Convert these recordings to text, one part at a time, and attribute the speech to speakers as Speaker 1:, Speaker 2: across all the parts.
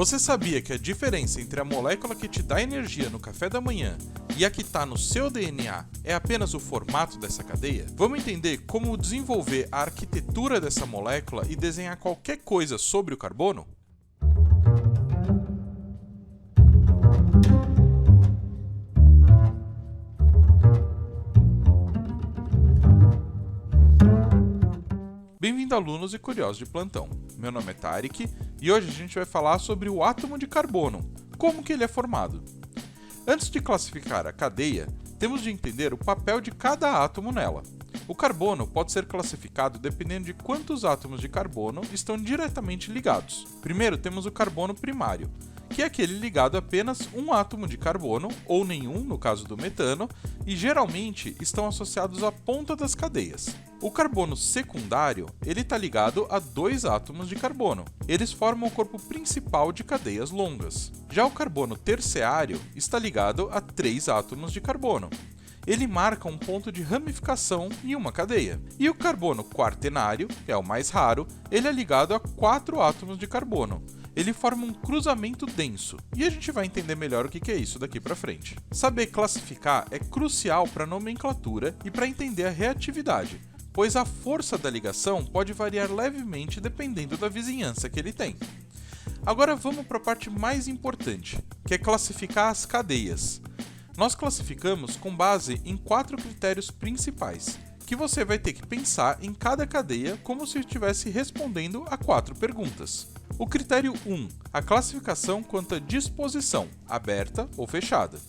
Speaker 1: Você sabia que a diferença entre a molécula que te dá energia no café da manhã e a que está no seu DNA é apenas o formato dessa cadeia? Vamos entender como desenvolver a arquitetura dessa molécula e desenhar qualquer coisa sobre o carbono? Bem-vindo, alunos e curiosos de plantão. Meu nome é Tarek e hoje a gente vai falar sobre o átomo de carbono, como que ele é formado. Antes de classificar a cadeia, temos de entender o papel de cada átomo nela. O carbono pode ser classificado dependendo de quantos átomos de carbono estão diretamente ligados. Primeiro temos o carbono primário, que é aquele ligado a apenas um átomo de carbono, ou nenhum, no caso do metano, e geralmente estão associados à ponta das cadeias. O carbono secundário, ele está ligado a dois átomos de carbono. Eles formam o corpo principal de cadeias longas. Já o carbono terciário está ligado a três átomos de carbono. Ele marca um ponto de ramificação em uma cadeia. E o carbono quaternário, que é o mais raro, ele é ligado a quatro átomos de carbono. Ele forma um cruzamento denso, e a gente vai entender melhor o que é isso daqui para frente. Saber classificar é crucial para a nomenclatura e para entender a reatividade, pois a força da ligação pode variar levemente dependendo da vizinhança que ele tem. Agora vamos para a parte mais importante, que é classificar as cadeias. Nós classificamos com base em 4 critérios principais, que você vai ter que pensar em cada cadeia como se estivesse respondendo a 4 perguntas. O critério 1, a classificação quanto à disposição, aberta ou fechada.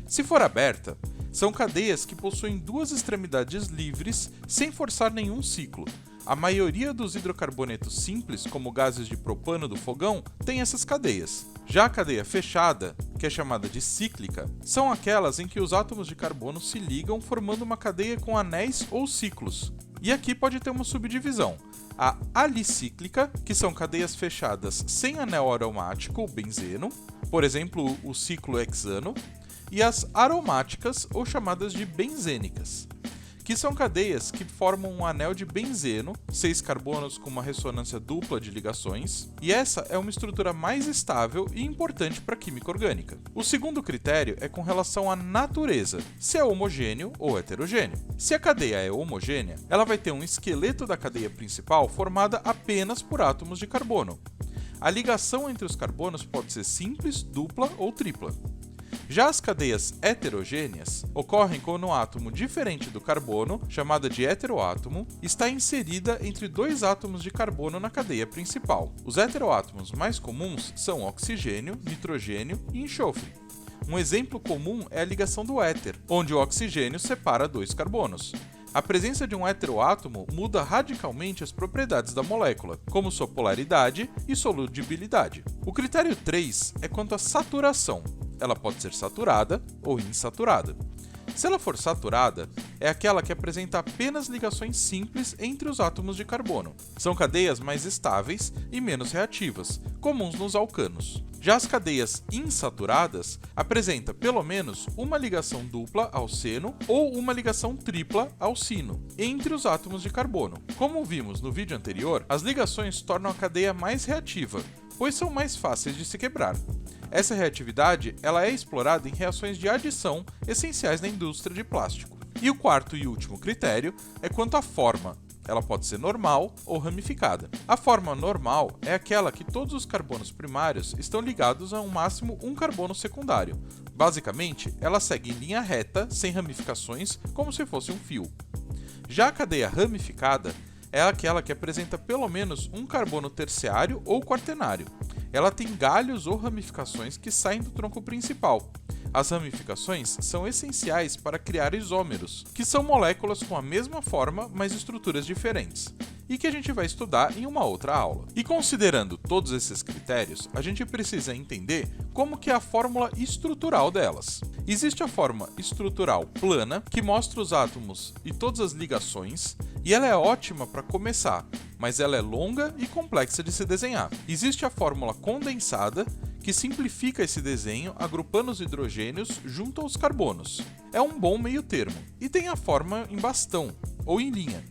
Speaker 1: Se for aberta, são cadeias que possuem duas extremidades livres sem forçar nenhum ciclo. A maioria dos hidrocarbonetos simples, como gases de propano do fogão, tem essas cadeias. Já a cadeia fechada, que é chamada de cíclica, são aquelas em que os átomos de carbono se ligam formando uma cadeia com anéis ou ciclos. E aqui pode ter uma subdivisão. A alicíclica, que são cadeias fechadas sem anel aromático ou benzeno, por exemplo, o ciclo hexano, e as aromáticas, ou chamadas de benzênicas, que são cadeias que formam um anel de benzeno, 6 carbonos com uma ressonância dupla de ligações, e essa é uma estrutura mais estável e importante para a química orgânica. O segundo critério é com relação à natureza, se é homogêneo ou heterogêneo. Se a cadeia é homogênea, ela vai ter um esqueleto da cadeia principal formada apenas por átomos de carbono. A ligação entre os carbonos pode ser simples, dupla ou tripla. Já as cadeias heterogêneas ocorrem quando um átomo diferente do carbono, chamada de heteroátomo, está inserida entre dois átomos de carbono na cadeia principal. Os heteroátomos mais comuns são oxigênio, nitrogênio e enxofre. Um exemplo comum é a ligação do éter, onde o oxigênio separa dois carbonos. A presença de um heteroátomo muda radicalmente as propriedades da molécula, como sua polaridade e solubilidade. O critério 3 é quanto à saturação. Ela pode ser saturada ou insaturada. Se ela for saturada, é aquela que apresenta apenas ligações simples entre os átomos de carbono. São cadeias mais estáveis e menos reativas, comuns nos alcanos. Já as cadeias insaturadas apresentam pelo menos uma ligação dupla ao seno ou uma ligação tripla ao sino entre os átomos de carbono. Como vimos no vídeo anterior, as ligações tornam a cadeia mais reativa, pois são mais fáceis de se quebrar. Essa reatividade ela é explorada em reações de adição essenciais na indústria de plástico. E o quarto e último critério é quanto à forma. Ela pode ser normal ou ramificada. A forma normal é aquela que todos os carbonos primários estão ligados a um máximo um carbono secundário. Basicamente, ela segue em linha reta, sem ramificações, como se fosse um fio. Já a cadeia ramificada é aquela que apresenta pelo menos um carbono terciário ou quaternário. Ela tem galhos ou ramificações que saem do tronco principal. As ramificações são essenciais para criar isômeros, que são moléculas com a mesma forma, mas estruturas diferentes, e que a gente vai estudar em uma outra aula. E considerando todos esses critérios, a gente precisa entender como que é a fórmula estrutural delas. Existe a forma estrutural plana, que mostra os átomos e todas as ligações, e ela é ótima para começar, mas ela é longa e complexa de se desenhar. Existe a fórmula condensada, que simplifica esse desenho agrupando os hidrogênios junto aos carbonos. É um bom meio termo. E tem a forma em bastão, ou em linha,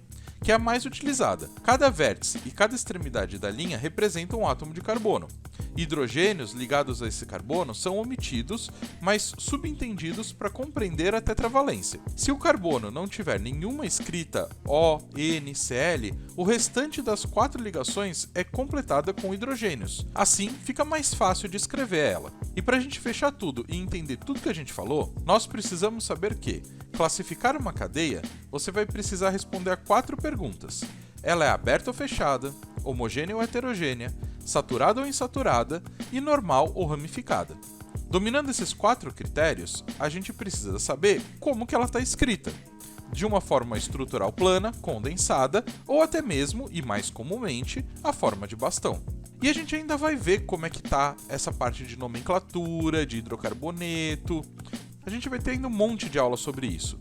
Speaker 1: que é a mais utilizada. Cada vértice e cada extremidade da linha representa um átomo de carbono. Hidrogênios ligados a esse carbono são omitidos, mas subentendidos para compreender a tetravalência. Se o carbono não tiver nenhuma escrita O, N, Cl, o restante das 4 ligações é completada com hidrogênios. Assim, fica mais fácil de escrever ela. E para a gente fechar tudo e entender tudo que a gente falou, nós precisamos saber que, classificar uma cadeia, você vai precisar responder a 4 perguntas. Ela é aberta ou fechada, homogênea ou heterogênea, saturada ou insaturada e normal ou ramificada. Dominando esses 4 critérios, a gente precisa saber como que ela está escrita, de uma forma estrutural plana, condensada ou até mesmo, e mais comumente, a forma de bastão. E a gente ainda vai ver como é que está essa parte de nomenclatura, de hidrocarboneto. A gente vai ter ainda um monte de aula sobre isso.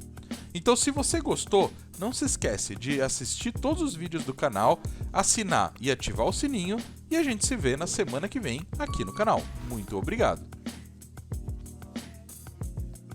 Speaker 1: Então, se você gostou, não se esquece de assistir todos os vídeos do canal, assinar e ativar o sininho, e a gente se vê na semana que vem aqui no canal. Muito obrigado!